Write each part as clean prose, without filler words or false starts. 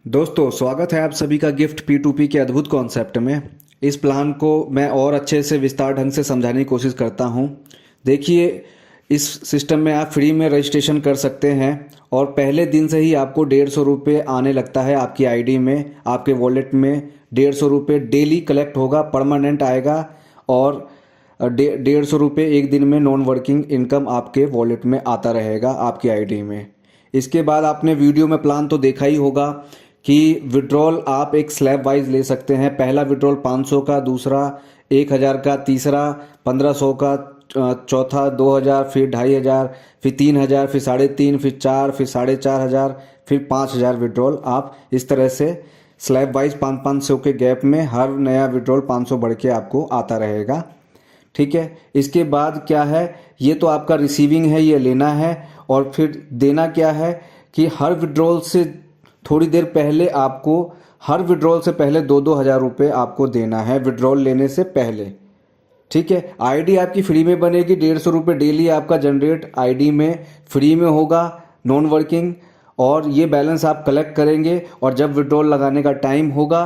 दोस्तों, स्वागत है आप सभी का गिफ्ट P2P के अद्भुत कॉन्सेप्ट में। इस प्लान को मैं और अच्छे से विस्तार ढंग से समझाने की कोशिश करता हूं। देखिए, इस सिस्टम में आप फ्री में रजिस्ट्रेशन कर सकते हैं और पहले दिन से ही आपको 150 रुपये आने लगता है आपकी आईडी में, आपके वॉलेट में 150 रुपये डेली कलेक्ट होगा, परमानेंट आएगा। और 150 रुपये एक दिन में नॉन वर्किंग इनकम आपके वॉलेट में आता रहेगा आपकी आईडी में। इसके बाद आपने वीडियो में प्लान तो देखा ही होगा कि विड्रॉल आप एक स्लैब वाइज ले सकते हैं। पहला विड्रॉल 500 का, दूसरा 1000 का, तीसरा 1500 का, चौथा 2000, फिर 2500, फिर 3000, फिर 3500, फिर 4, फिर 4500, फिर 5000 विड्रॉल। आप इस तरह से स्लैब वाइज 500 के गैप में हर नया विड्रॉल 500 बढ़ के आपको आता रहेगा। ठीक है, इसके बाद क्या है, ये तो आपका रिसीविंग है, ये लेना है। और फिर देना क्या है कि हर विड्रॉल से थोड़ी देर पहले आपको, हर विड्रॉल से पहले 2-2 हज़ार रुपये आपको देना है विड्रॉल लेने से पहले। ठीक है, आईडी आपकी फ्री में बनेगी। 150 रुपये डेली आपका जनरेट आईडी में फ्री में होगा, नॉन वर्किंग। और ये बैलेंस आप कलेक्ट करेंगे और जब विड्रॉल लगाने का टाइम होगा,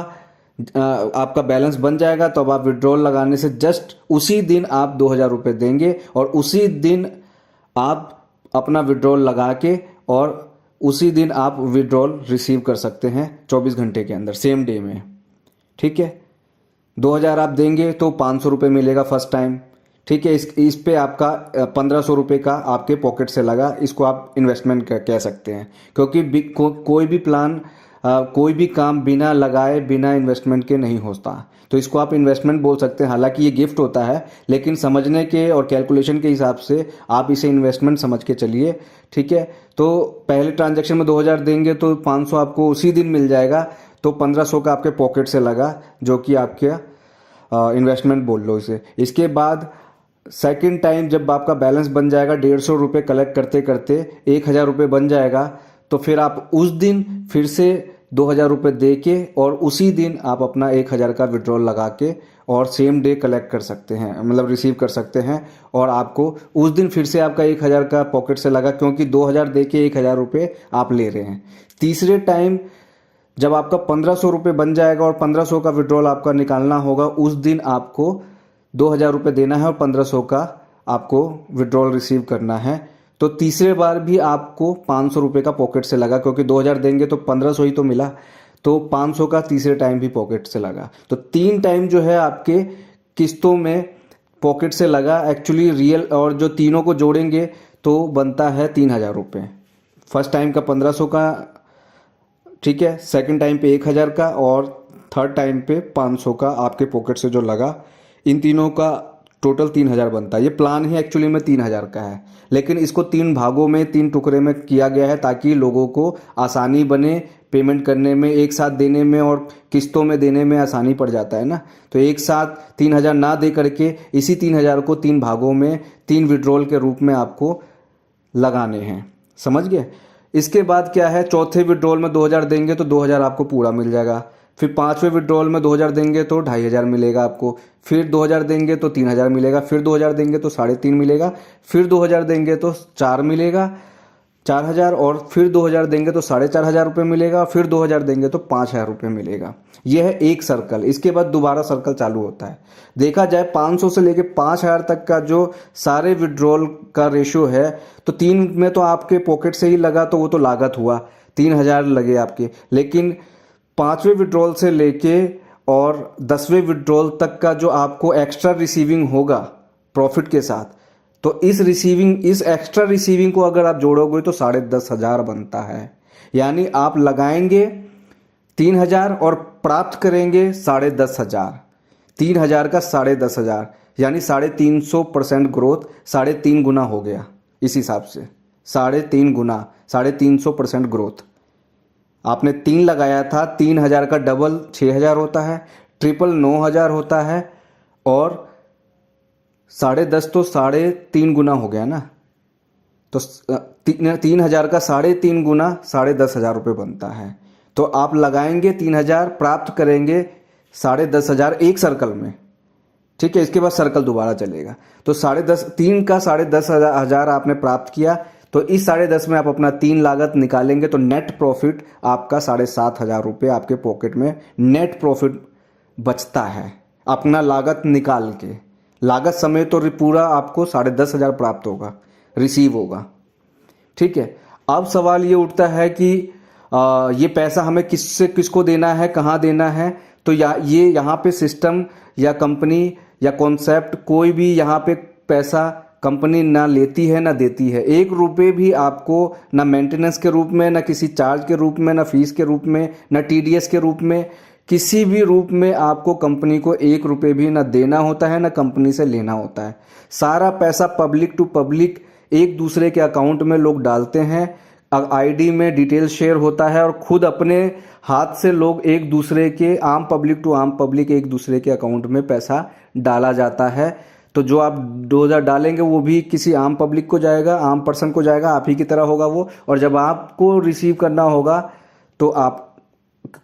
आपका बैलेंस बन जाएगा, तो अब आप विड्रॉल लगाने से जस्ट उसी दिन आप 2000 रुपये देंगे और उसी दिन आप अपना विड्रॉल लगा के और उसी दिन आप विड्रॉल रिसीव कर सकते हैं 24 घंटे के अंदर, सेम डे में। ठीक है, 2000 आप देंगे तो 500 रुपये मिलेगा फर्स्ट टाइम। ठीक है, इस पे आपका 1500 रुपये का आपके पॉकेट से लगा। इसको आप इन्वेस्टमेंट कह सकते हैं, क्योंकि कोई भी प्लान, कोई भी काम बिना लगाए, बिना इन्वेस्टमेंट के नहीं होता। तो इसको आप इन्वेस्टमेंट बोल सकते हैं। हालांकि ये गिफ्ट होता है, लेकिन समझने के और कैलकुलेशन के हिसाब से आप इसे इन्वेस्टमेंट समझ के चलिए। ठीक है, तो पहले ट्रांजैक्शन में 2000 देंगे तो 500 आपको उसी दिन मिल जाएगा, तो 1500 का आपके पॉकेट से लगा, जो कि आपके इन्वेस्टमेंट बोल लो इसे। इसके बाद सेकेंड टाइम जब आपका बैलेंस बन जाएगा, 150 रुपये कलेक्ट करते करते 1000 रुपये बन जाएगा, तो फिर आप उस दिन फिर से 2000 रुपये दे के और उसी दिन आप अपना 1000 का विड्रॉल लगा के और सेम डे कलेक्ट कर सकते हैं, मतलब रिसीव कर सकते हैं। और आपको उस दिन फिर से आपका 1000 का पॉकेट से लगा, क्योंकि 2000 दे के 1000 रुपये आप ले रहे हैं। तीसरे टाइम जब आपका 1500 रुपये बन जाएगा और 1500 का विड्रॉल आपका निकालना होगा, उस दिन आपको 2000 रुपये देना है और 1500 का आपको विड्रॉल रिसीव करना है। तो तीसरे बार भी आपको 500 रुपये का पॉकेट से लगा, क्योंकि 2000 देंगे तो 1500 ही तो मिला, तो 500 का तीसरे टाइम भी पॉकेट से लगा। तो 3 टाइम जो है आपके किस्तों में पॉकेट से लगा एक्चुअली रियल, और जो तीनों को जोड़ेंगे तो बनता है 3000 रुपये। फर्स्ट टाइम का 1500 का, ठीक है, सेकंड टाइम पे 1000 का और थर्ड टाइम पे 500 का आपके पॉकेट से जो लगा, इन तीनों का टोटल 3000 बनता है। ये प्लान ही एक्चुअली में 3000 का है, लेकिन इसको 3 भागों में, 3 टुकड़े में किया गया है ताकि लोगों को आसानी बने पेमेंट करने में, एक साथ देने में और किस्तों में देने में आसानी पड़ जाता है ना। तो एक साथ 3000 ना दे करके इसी 3000 को 3 भागों में 3 विड्रॉल के रूप में आपको लगाने हैं। समझ गए? इसके बाद क्या है, चौथे विड्रॉल में 2000 देंगे तो 2000 आपको पूरा मिल जाएगा। फिर 5वें विड्रॉल में 2000 देंगे तो 2500 मिलेगा आपको। फिर 2000 देंगे तो 3000 मिलेगा। फिर 2000 देंगे तो 3.5 मिलेगा। फिर 2000 देंगे तो 4 मिलेगा, 4000। और फिर 2000 देंगे तो 4500 रुपये मिलेगा। फिर 2000 देंगे तो 5000 रुपये मिलेगा। यह है एक सर्कल। इसके बाद दोबारा सर्कल चालू होता है। देखा जाए 500 से लेके 5000 तक का जो सारे विड्रॉल का रेशियो है, तो 3 में तो आपके पॉकेट से ही लगा, तो वो तो लागत हुआ, 3000 लगे आपके। लेकिन 5वें विड्रॉल से लेके और 10वें विड्रॉल तक का जो आपको एक्स्ट्रा रिसीविंग होगा प्रॉफिट के साथ, तो इस एक्स्ट्रा रिसीविंग को अगर आप जोड़ोगे तो 10,500 बनता है। यानी आप लगाएंगे 3000 और प्राप्त करेंगे 10,500। 3000 का 10,500 यानी 350% ग्रोथ, 3.5 गुना हो गया। इस हिसाब से 3.5 गुना, 350% ग्रोथ। आपने 3 लगाया था, 3000 का डबल 6000 होता है, ट्रिपल 9000 होता है, और 10.5 तो 3.5 गुना हो गया ना। तो 3000 का 3.5 गुना 10,500 रुपये बनता है। तो आप लगाएंगे 3000, प्राप्त करेंगे 10,500 एक सर्कल में। ठीक है, इसके बाद सर्कल दोबारा चलेगा। तो 3 का 10,500 आपने प्राप्त किया, तो इस 10.5 में आप अपना 3 लागत निकालेंगे तो नेट प्रॉफिट आपका 7,500 रुपये आपके पॉकेट में नेट प्रॉफिट बचता है अपना लागत निकाल के। लागत समय तो पूरा आपको 10,500 प्राप्त होगा, रिसीव होगा। ठीक है, अब सवाल ये उठता है कि ये पैसा हमें किसको देना है, कहाँ देना है। तो ये यहाँ पे सिस्टम या कंपनी या कॉन्सेप्ट कोई भी यहाँ पे पैसा कंपनी ना लेती है ना देती है। 1 रुपये भी आपको ना मेंटेनेंस के रूप में, ना किसी चार्ज के रूप में, ना फीस के रूप में, ना TDS के रूप में, किसी भी रूप में आपको कंपनी को 1 रुपये भी ना देना होता है ना कंपनी से लेना होता है। सारा पैसा पब्लिक टू पब्लिक एक दूसरे के अकाउंट में लोग डालते हैं। ID में डिटेल शेयर होता है और खुद अपने हाथ से लोग एक दूसरे के आम पब्लिक टू आम पब्लिक एक दूसरे के अकाउंट में पैसा डाला जाता है। तो जो आप 2,000 डालेंगे वो भी किसी आम पब्लिक को जाएगा, आम पर्सन को जाएगा, आप ही की तरह होगा वो। और जब आपको रिसीव करना होगा तो आप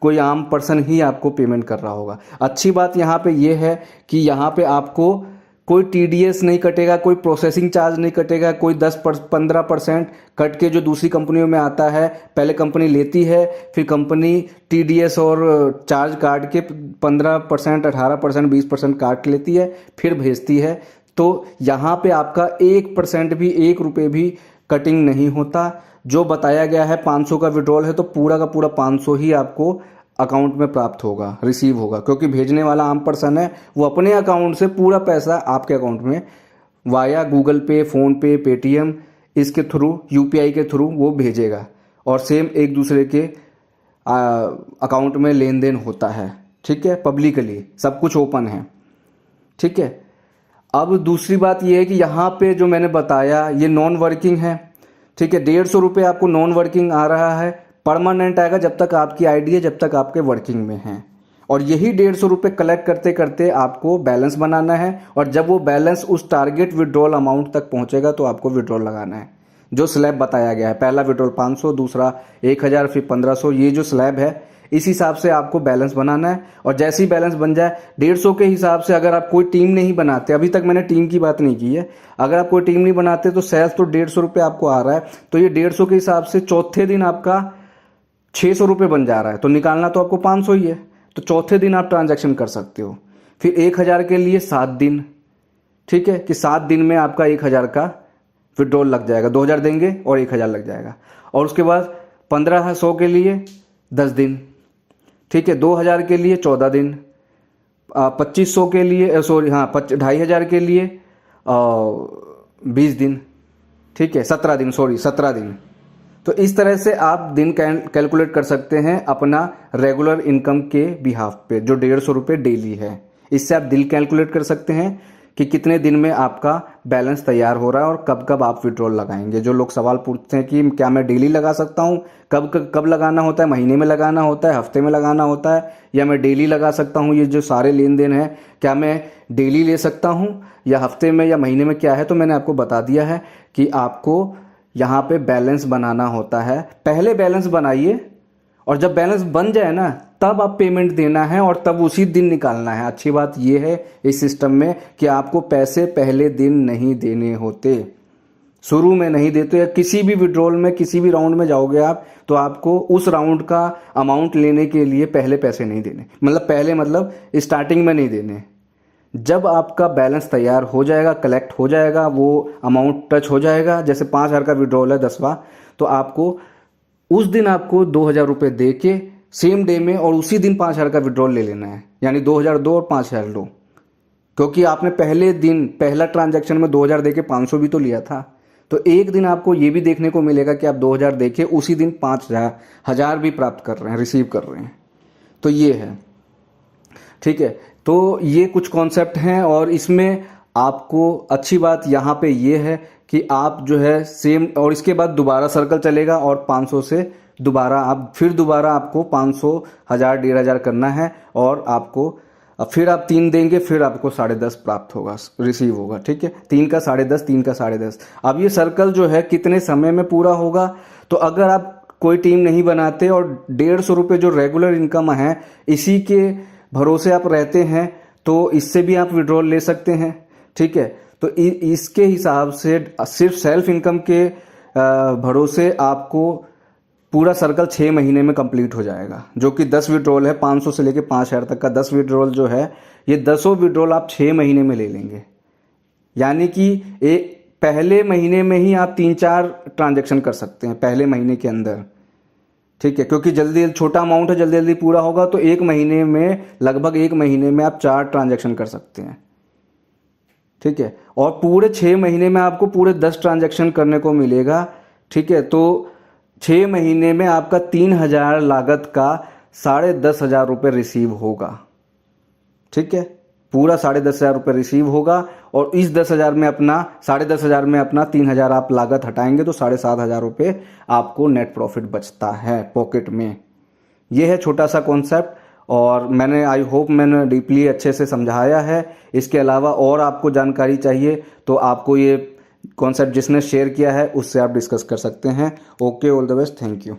कोई आम पर्सन ही आपको पेमेंट कर रहा होगा। अच्छी बात यहाँ पे ये है कि यहाँ पे आपको कोई TDS नहीं कटेगा, कोई प्रोसेसिंग चार्ज नहीं कटेगा, कोई 10-15% कट के जो दूसरी कंपनियों में आता है। पहले कंपनी लेती है, फिर कंपनी TDS और चार्ज काट के 15%, 18%, 20% काट लेती है, फिर भेजती है। तो यहाँ पे आपका 1% भी, 1 रुपये भी कटिंग नहीं होता। जो बताया गया है 500 का विड्रॉल है तो पूरा का पूरा 500 ही आपको अकाउंट में प्राप्त होगा, रिसीव होगा, क्योंकि भेजने वाला आम पर्सन है, वो अपने अकाउंट से पूरा पैसा आपके अकाउंट में वाया गूगल पे, फ़ोन पे, पेटीएम इसके थ्रू, UPI के थ्रू वो भेजेगा। और सेम एक दूसरे के अकाउंट में लेन देन होता है। ठीक है, पब्लिकली सब कुछ ओपन है। ठीक है, अब दूसरी बात ये है कि यहाँ पे जो मैंने बताया ये नॉन वर्किंग है। ठीक है, 150 रुपये आपको नॉन वर्किंग आ रहा है, परमानेंट आएगा जब तक आपकी ID है, जब तक आपके वर्किंग में है। और यही 150 रुपये कलेक्ट करते करते आपको बैलेंस बनाना है। और जब वो बैलेंस उस टारगेट विड्रॉल अमाउंट तक पहुंचेगा तो आपको विड्रॉल लगाना है, जो स्लैब बताया गया है। पहला विड्रॉल 500, दूसरा 1,000, फिर 1,500, ये जो स्लैब है इस हिसाब से आपको बैलेंस बनाना है। और जैसे ही बैलेंस बन जाए 150 के हिसाब से, अगर आप कोई टीम नहीं बनाते, अभी तक मैंने टीम की बात नहीं की है, अगर आप कोई टीम नहीं बनाते तो सेल्स तो 150 रुपये आपको आ रहा है, तो ये 150 के हिसाब से चौथे दिन आपका 600 रुपये बन जा रहा है। तो निकालना तो आपको 500 ही है, तो चौथे दिन आप ट्रांजैक्शन कर सकते हो। फिर 1,000 के लिए 7 दिन। ठीक है, कि 7 दिन में आपका 1,000 का विड्रॉल लग जाएगा, 2,000 देंगे और 1,000 लग जाएगा। और उसके बाद 1,500 के लिए 10 दिन। ठीक है, 2,000 के लिए 14 दिन, 2,500 के लिए 2,500 के लिए 20 दिन। ठीक है, 17 दिन, 17 दिन। तो इस तरह से आप दिन कैलकुलेट कर सकते हैं अपना रेगुलर इनकम के बिहाफ पे, जो 150 रुपये डेली है। इससे आप दिन कैलकुलेट कर सकते हैं कि कितने दिन में आपका बैलेंस तैयार हो रहा है और कब कब आप विड्रॉल लगाएंगे। जो लोग सवाल पूछते हैं कि क्या मैं डेली लगा सकता हूँ, कब लगाना होता है, महीने में लगाना होता है, हफ्ते में लगाना होता है, या मैं डेली लगा सकता हूँ। ये जो सारे लेन देन है, क्या मैं डेली ले सकता हूँ या हफ्ते में या महीने में, क्या है। तो मैंने आपको बता दिया है कि आपको यहाँ पे बैलेंस बनाना होता है। पहले बैलेंस बनाइए और जब बैलेंस बन जाए ना तब आप पेमेंट देना है और तब उसी दिन निकालना है। अच्छी बात यह है इस सिस्टम में कि आपको पैसे पहले दिन नहीं देने होते, शुरू में नहीं देते। या किसी भी विड्रॉल में, किसी भी राउंड में जाओगे आप तो आपको उस राउंड का अमाउंट लेने के लिए पहले पैसे नहीं देने, मतलब स्टार्टिंग में नहीं देने। जब आपका बैलेंस तैयार हो जाएगा, कलेक्ट हो जाएगा, वो अमाउंट टच हो जाएगा, जैसे 5,000 का विड्रॉल है 10वां, तो आपको उस दिन आपको 2,000 रुपये दे के सेम डे में और उसी दिन 5,000 का विड्रॉल ले लेना है। यानी 2,000 दो और 5,000 लो, क्योंकि आपने पहले दिन पहला ट्रांजैक्शन में 2,000 दे के 500 भी तो लिया था। तो एक दिन आपको ये भी देखने को मिलेगा कि आप 2,000 दे के उसी दिन 5,000 भी प्राप्त कर रहे हैं, रिसीव कर रहे हैं। तो ये है। ठीक है, तो ये कुछ कॉन्सेप्ट हैं और इसमें आपको अच्छी बात यहाँ पे ये है कि आप जो है सेम, और इसके बाद दोबारा सर्कल चलेगा और 500 से दोबारा आपको 500, 1,000, 1,500 करना है और आपको फिर आप 3 देंगे, फिर आपको 10.5 प्राप्त होगा, रिसीव होगा। ठीक है, 3 का 10.5, 3 का 10.5। अब ये सर्कल जो है कितने समय में पूरा होगा, तो अगर आप कोई टीम नहीं बनाते और 150 रुपये जो रेगुलर इनकम है इसी के भरोसे आप रहते हैं तो इससे भी आप विड्रॉल ले सकते हैं। ठीक है, तो इसके हिसाब से सिर्फ सेल्फ इनकम के भरोसे आपको पूरा सर्कल 6 महीने में कंप्लीट हो जाएगा। जो कि 10 विड्रॉल है, 500 से लेके 5,000 तक का 10 विड्रॉल जो है, ये 10 विड्रॉल आप 6 महीने में ले लेंगे। यानी कि एक पहले महीने में ही आप 3-4 ट्रांजैक्शन कर सकते हैं पहले महीने के अंदर, ठीक है। क्योंकि जल्दी छोटा अमाउंट है, जल्दी जल्दी पूरा होगा, तो एक महीने में, लगभग 1 महीने में आप 4 ट्रांजैक्शन कर सकते हैं, ठीक है। और पूरे 6 महीने में आपको पूरे 10 ट्रांजैक्शन करने को मिलेगा, ठीक है। तो 6 महीने में आपका 3,000 लागत का 10,500 रुपये रिसीव होगा, ठीक है। पूरा 10,500 रुपये रिसीव होगा और इस 10,000 में अपना 10,500 में अपना 3,000 आप लागत हटाएंगे तो 7,500 रुपये आपको नेट प्रॉफिट बचता है पॉकेट में। ये है छोटा सा कॉन्सेप्ट और मैंने आई होप मैंने डीपली अच्छे से समझाया है। इसके अलावा और आपको जानकारी चाहिए तो आपको ये कॉन्सेप्ट जिसने शेयर किया है उससे आप डिस्कस कर सकते हैं। Okay, all the best, thank you.